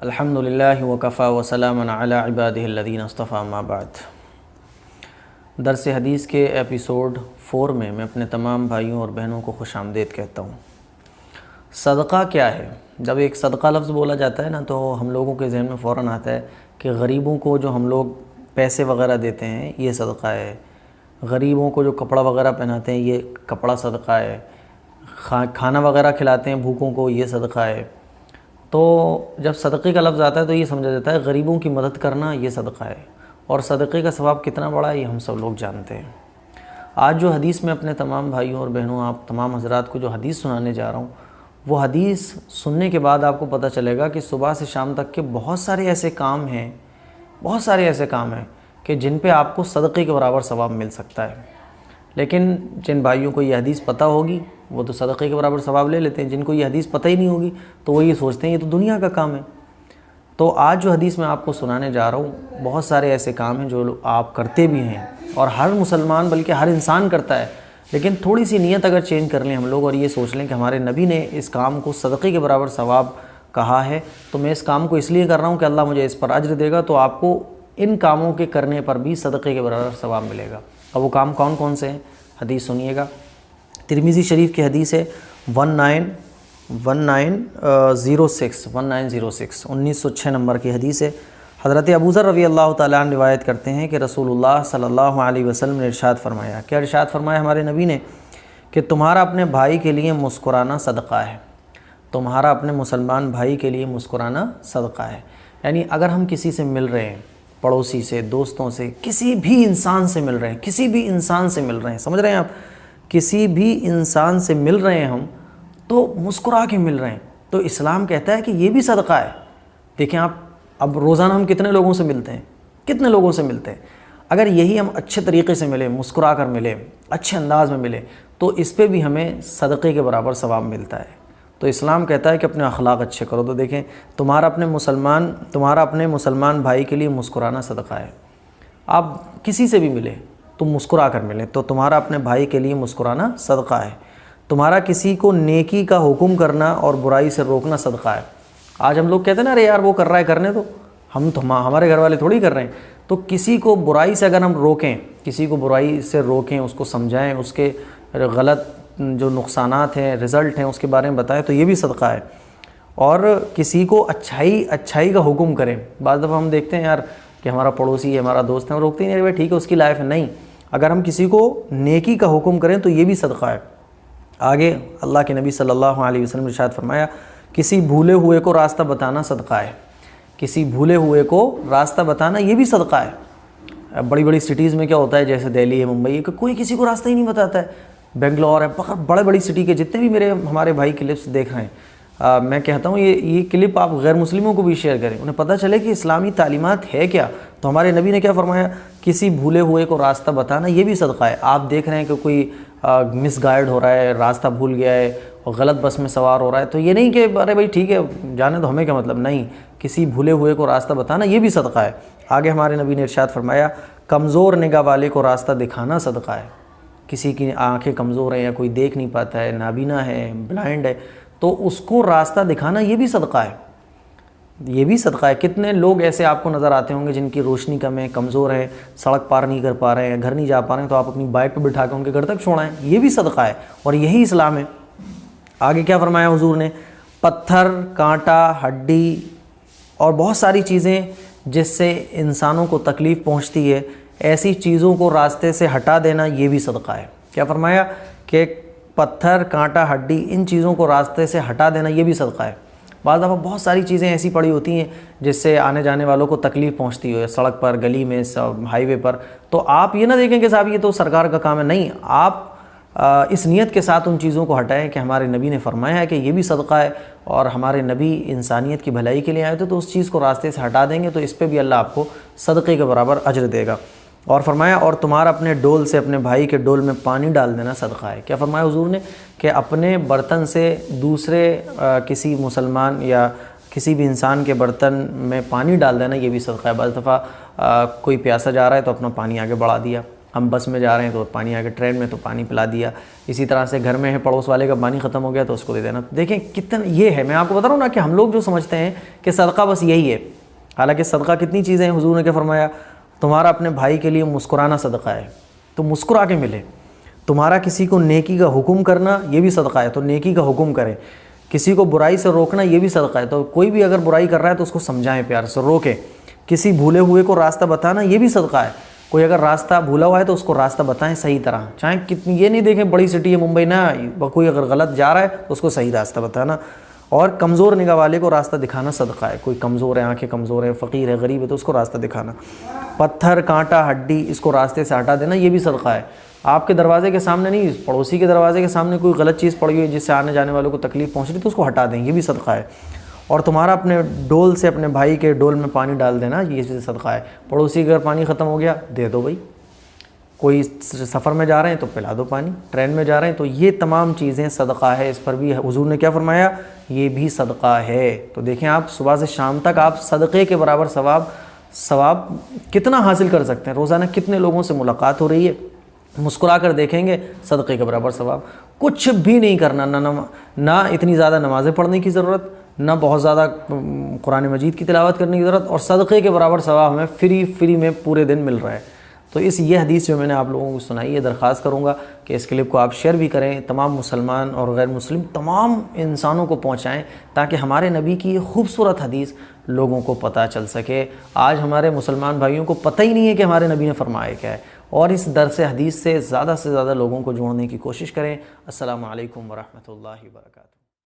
الحمدللہ وکفی وسلام علی عبادہ الذین اصطفی اما بعد۔ درس حدیث کے ایپیسوڈ 4 میں میں اپنے تمام بھائیوں اور بہنوں کو خوش آمدید کہتا ہوں۔ صدقہ کیا ہے؟ جب ایک صدقہ لفظ بولا جاتا ہے نا تو ہم لوگوں کے ذہن میں فوراً آتا ہے کہ غریبوں کو جو ہم لوگ پیسے وغیرہ دیتے ہیں یہ صدقہ ہے، غریبوں کو جو کپڑا وغیرہ پہناتے ہیں یہ کپڑا صدقہ ہے، کھانا وغیرہ کھلاتے ہیں بھوکوں کو یہ صدقہ ہے۔ تو جب صدقے کا لفظ آتا ہے تو یہ سمجھا جاتا ہے غریبوں کی مدد کرنا یہ صدقہ ہے، اور صدقے کا ثواب کتنا بڑا ہے یہ ہم سب لوگ جانتے ہیں۔ آج جو حدیث میں اپنے تمام بھائیوں اور بہنوں آپ تمام حضرات کو جو حدیث سنانے جا رہا ہوں وہ حدیث سننے کے بعد آپ کو پتہ چلے گا کہ صبح سے شام تک کے بہت سارے ایسے کام ہیں کہ جن پہ آپ کو صدقے کے برابر ثواب مل سکتا ہے۔ لیکن جن بھائیوں کو یہ حدیث پتہ ہوگی وہ تو صدقے کے برابر ثواب لے لیتے ہیں، جن کو یہ حدیث پتہ ہی نہیں ہوگی تو وہ یہ سوچتے ہیں یہ تو دنیا کا کام ہے۔ تو آج جو حدیث میں آپ کو سنانے جا رہا ہوں بہت سارے ایسے کام ہیں جو آپ کرتے بھی ہیں اور ہر مسلمان بلکہ ہر انسان کرتا ہے، لیکن تھوڑی سی نیت اگر چینج کر لیں ہم لوگ اور یہ سوچ لیں کہ ہمارے نبی نے اس کام کو صدقے کے برابر ثواب کہا ہے تو میں اس کام کو اس لیے کر رہا ہوں کہ اللہ مجھے اس پر اجر دے گا، تو آپ کو ان کاموں کے کرنے پر بھی صدقے کے برابر ثواب ملے گا۔ اب وہ کام کون کون سے ہیں حدیث سنیے گا۔ ترمذی شریف کی حدیث ہے 1906 نمبر کی حدیث ہے۔ حضرت ابوذر رضی اللہ تعالیٰ عنہ روایت کرتے ہیں کہ رسول اللہ صلی اللہ علیہ وسلم نے ارشاد فرمایا، کیا ارشاد فرمایا ہمارے نبی نے کہ تمہارا اپنے بھائی کے لیے مسکرانا صدقہ ہے، تمہارا اپنے مسلمان بھائی کے لیے مسکرانا صدقہ ہے۔ یعنی اگر ہم کسی سے مل رہے ہیں، پڑوسی سے، دوستوں سے، کسی بھی انسان سے مل رہے ہیں، سمجھ رہے ہیں آپ، کسی بھی انسان سے مل رہے ہیں ہم تو مسکرا کے مل رہے ہیں تو اسلام کہتا ہے کہ یہ بھی صدقہ ہے۔ دیکھیں آپ، اب روزانہ ہم کتنے لوگوں سے ملتے ہیں، اگر یہی ہم اچھے طریقے سے ملیں، مسکرا کر ملیں، اچھے انداز میں ملیں تو اس پہ بھی ہمیں صدقے کے برابر ثواب ملتا ہے۔ تو اسلام کہتا ہے کہ اپنے اخلاق اچھے کرو۔ تو دیکھیں تمہارا اپنے مسلمان بھائی کے لیے مسکرانا صدقہ ہے۔ آپ کسی سے بھی ملیں تو مسکرا کر ملیں تو تمہارا اپنے بھائی کے لیے مسکرانا صدقہ ہے۔ تمہارا کسی کو نیکی کا حکم کرنا اور برائی سے روکنا صدقہ ہے۔ آج ہم لوگ کہتے ہیں نا ارے یار وہ کر رہا ہے کرنے تو ہمارے گھر والے تھوڑی کر رہے ہیں، تو کسی کو برائی سے اگر ہم روکیں، اس کو سمجھائیں، اس کے غلط جو نقصانات ہیں، رزلٹ ہیں اس کے بارے میں بتائیں تو یہ بھی صدقہ ہے۔ اور کسی کو اچھائی کا حکم کریں۔ بعض دفعہ ہم دیکھتے ہیں یار کہ ہمارا پڑوسی ہے، ہمارا دوست ہے، ہم روکتے ہیں ٹھیک ہے اس کی لائف ہے، نہیں، اگر ہم کسی کو نیکی کا حکم کریں تو یہ بھی صدقہ ہے۔ آگے اللہ کے نبی صلی اللہ علیہ وسلم نے ارشاد فرمایا کسی بھولے ہوئے کو راستہ بتانا صدقہ ہے، کسی بھولے ہوئے کو راستہ بتانا یہ بھی صدقہ ہے۔ بڑی بڑی سٹیز میں کیا ہوتا ہے جیسے دہلی ہے، ممبئی ہے، کہ کوئی کسی کو راستہ ہی نہیں بتاتا ہے، بنگلور ہے، بڑی سٹی کے جتنے بھی ہمارے بھائی کلپس دیکھ رہے ہیں، میں کہتا ہوں یہ کلپ آپ غیر مسلموں کو بھی شیئر کریں، انہیں پتہ چلے کہ اسلامی تعلیمات ہے کیا۔ تو ہمارے نبی نے کیا فرمایا، کسی بھولے ہوئے کو راستہ بتانا یہ بھی صدقہ ہے۔ آپ دیکھ رہے ہیں کہ کوئی مس گائیڈ ہو رہا ہے، راستہ بھول گیا ہے اور غلط بس میں سوار ہو رہا ہے تو یہ نہیں کہ ارے بھائی ٹھیک ہے جانے تو ہمیں کیا مطلب، نہیں، کسی بھولے ہوئے کو راستہ بتانا یہ بھی صدقہ ہے۔ آگے ہمارے نبی نے ارشاد فرمایا کمزور نگاہ والے کو راستہ دکھانا صدقہ ہے۔ کسی کی آنکھیں کمزور ہیں یا کوئی دیکھ نہیں پاتا ہے، نابینا ہے، بلائنڈ ہے، تو اس کو راستہ دکھانا یہ بھی صدقہ ہے۔ کتنے لوگ ایسے آپ کو نظر آتے ہوں گے جن کی روشنی کم ہے، کمزور ہے، سڑک پار نہیں کر پا رہے ہیں، گھر نہیں جا پا رہے ہیں، تو آپ اپنی بائک پہ بٹھا کے ان کے گھر تک چھوڑائیں، یہ بھی صدقہ ہے اور یہی اسلام ہے۔ آگے کیا فرمایا حضور نے، پتھر، کانٹا، ہڈی اور بہت ساری چیزیں جس سے انسانوں کو تکلیف پہنچتی ہے، ایسی چیزوں کو راستے سے ہٹا دینا یہ بھی صدقہ ہے۔ کیا فرمایا کہ پتھر، کانٹا، ہڈی، ان چیزوں کو راستے سے ہٹا دینا یہ بھی صدقہ ہے۔ بعض دفعہ بہت ساری چیزیں ایسی پڑی ہوتی ہیں جس سے آنے جانے والوں کو تکلیف پہنچتی ہے، سڑک پر، گلی میں، ہائی وے پر، تو آپ یہ نہ دیکھیں کہ صاحب یہ تو سرکار کا کام ہے، نہیں، آپ اس نیت کے ساتھ ان چیزوں کو ہٹائیں کہ ہمارے نبی نے فرمایا ہے کہ یہ بھی صدقہ ہے اور ہمارے نبی انسانیت کی بھلائی کے لیے آئے تھے تو اس چیز کو راستے سے ہٹا دیں گے تو اس پہ بھی اللہ آپ کو صدقے کے برابر اجر دے گا۔ اور فرمایا اور تمہارا اپنے ڈول سے اپنے بھائی کے ڈول میں پانی ڈال دینا صدقہ ہے۔ کیا فرمایا حضور نے کہ اپنے برتن سے دوسرے کسی مسلمان یا کسی بھی انسان کے برتن میں پانی ڈال دینا یہ بھی صدقہ ہے۔ بعض دفعہ کوئی پیاسا جا رہا ہے تو اپنا پانی آگے بڑھا دیا، ہم بس میں جا رہے ہیں تو پانی آ کے، ٹرین میں تو پانی پلا دیا، اسی طرح سے گھر میں ہے پڑوس والے کا پانی ختم ہو گیا تو اس کو دے دینا۔ دیکھیں کتنا یہ ہے، میں آپ کو بتا رہا ہوں نا کہ ہم لوگ جو سمجھتے ہیں کہ صدقہ بس یہی ہے، حالانکہ صدقہ کتنی چیزیں ہیں۔ حضور نے کیا فرمایا؟ تمہارا اپنے بھائی کے لیے مسکرانا صدقہ ہے، تو مسکرا کے ملے۔ تمہارا کسی کو نیکی کا حکم کرنا یہ بھی صدقہ ہے، تو نیکی کا حکم کریں۔ کسی کو برائی سے روکنا یہ بھی صدقہ ہے، تو کوئی بھی اگر برائی کر رہا ہے تو اس کو سمجھائیں، پیار سے روکیں۔ کسی بھولے ہوئے کو راستہ بتانا یہ بھی صدقہ ہے، کوئی اگر راستہ بھولا ہوا ہے تو اس کو راستہ بتائیں صحیح طرح، چاہے کتنی، یہ نہیں دیکھیں بڑی سٹی ہے ممبئی نہ، کوئی اگر غلط جا رہا ہے تو اس کو صحیح راستہ بتانا۔ اور کمزور نگاہ والے کو راستہ دکھانا صدقہ ہے، کوئی کمزور ہے، آنکھیں کمزور ہیں، فقیر ہے، غریب ہے، تو اس کو راستہ دکھانا۔ پتھر کانٹا ہڈی اس کو راستے سے ہٹا دینا یہ بھی صدقہ ہے۔ آپ کے دروازے کے سامنے نہیں، پڑوسی کے دروازے کے سامنے کوئی غلط چیز پڑی ہوئی جس سے آنے جانے والوں کو تکلیف پہنچ رہی تو اس کو ہٹا دیں، یہ بھی صدقہ ہے۔ اور تمہارا اپنے ڈول سے اپنے بھائی کے ڈول میں پانی ڈال دینا یہ بھی صدقہ ہے۔ پڑوسی کے اگر پانی ختم ہو گیا دے دو بھائی، کوئی سفر میں جا رہے ہیں تو پلا دو پانی، ٹرین میں جا رہے ہیں، تو یہ تمام چیزیں صدقہ ہے۔ اس پر بھی حضور نے کیا فرمایا؟ یہ بھی صدقہ ہے۔ تو دیکھیں آپ صبح سے شام تک آپ صدقے کے برابر ثواب کتنا حاصل کر سکتے ہیں، روزانہ کتنے لوگوں سے ملاقات ہو رہی ہے، مسکرا کر دیکھیں گے صدقے کے برابر ثواب۔ کچھ بھی نہیں کرنا، نہ اتنی زیادہ نمازیں پڑھنے کی ضرورت، نہ بہت زیادہ قرآن مجید کی تلاوت کرنے کی ضرورت، اور صدقے کے برابر ثواب ہمیں فری میں پورے دن مل رہا ہے۔ تو یہ حدیث جو میں نے آپ لوگوں کو سنائی ہے، درخواست کروں گا کہ اس کلپ کو آپ شیئر بھی کریں، تمام مسلمان اور غیر مسلم تمام انسانوں کو پہنچائیں، تاکہ ہمارے نبی کی یہ خوبصورت حدیث لوگوں کو پتہ چل سکے۔ آج ہمارے مسلمان بھائیوں کو پتہ ہی نہیں ہے کہ ہمارے نبی نے فرمایا کیا ہے، اور اس درس حدیث سے زیادہ لوگوں کو جوڑنے کی کوشش کریں۔ السلام علیکم ورحمۃ اللہ وبرکاتہ۔